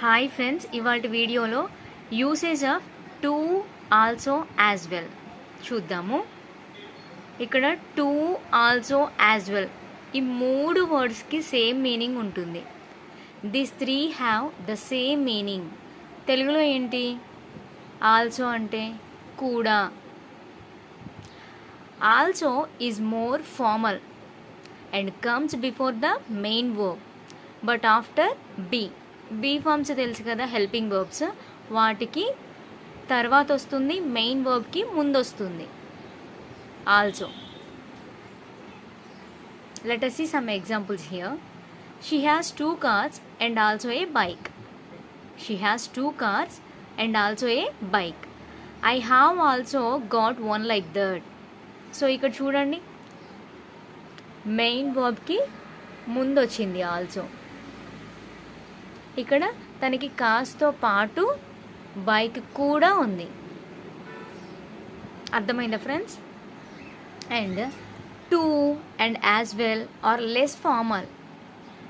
Hi friends, ఇవాళ వీడియోలో usage of to, also, as well చూద్దాము. ఇక్కడ టు, ఆల్సో, యాజ్ వెల్ ఈ మూడు వర్డ్స్కి సేమ్ మీనింగ్ ఉంటుంది. This three have the same meaning. తెలుగులో ఏంటి? ఆల్సో అంటే కూడా. Also is more formal and comes before the main verb but after be forms తెలుసు కదా, హెల్పింగ్ వర్బ్స్, వాటికి తర్వాత వస్తుంది, మెయిన్ వర్బ్కి ముందు వస్తుంది also. Let us see some examples here. She has 2 cars and also a bike. She has 2 cars and also a bike. I have also got one like that. So ఇక్కడ చూడండి, main వర్బ్కి ముందు వచ్చింది also. ఇక్కడ తనకి కార్స్తో పాటు bike కూడా ఉంది. అర్థమైందా friends? And too and as well are less formal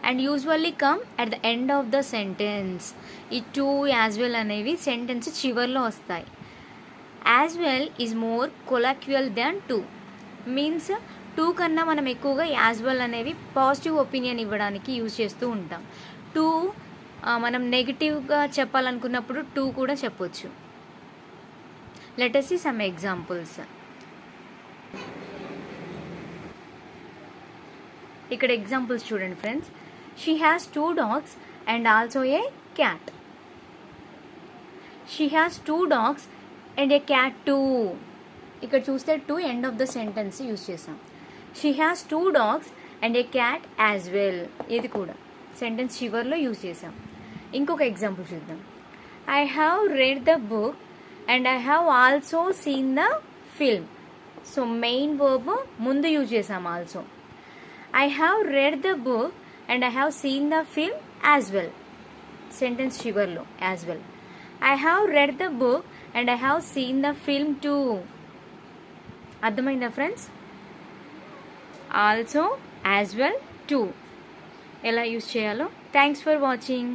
and usually come at the end of the sentence. ఈ టు, యాజ్ వెల్ అనేవి సెంటెన్స్ చివరిలో వస్తాయి. As well is more colloquial than too. Means too కన్నా మనం ఎక్కువగా as well అనేవి positive opinion ఇవ్వడానికి use చేస్తూ ఉంటాం. టూ మనం నెగిటివ్గా చెప్పాలనుకున్నప్పుడు టూ కూడా చెప్పొచ్చు. Let us see some examples. ఇక్కడ ఎగ్జాంపుల్స్ చూడండి friends. She has 2 dogs and also a cat. She has 2 dogs and a cat too. ఇక్కడ చూస్తే too end of the sentence use చేసాం. She has 2 dogs and a cat as well, ఇది కూడా sentence చివర్లో use చేసాం. ఇంకొక example చూద్దాం. I have read the book and I have also seen the film. So main verb ముందు use చేసాం also. I have read the book and I have seen the film as well, sentence చివర్లో as well. I have read the book and I have seen the film too. అర్థమైందా friends? Also, as well, too ఎలా use చేయాలో. Thanks for watching.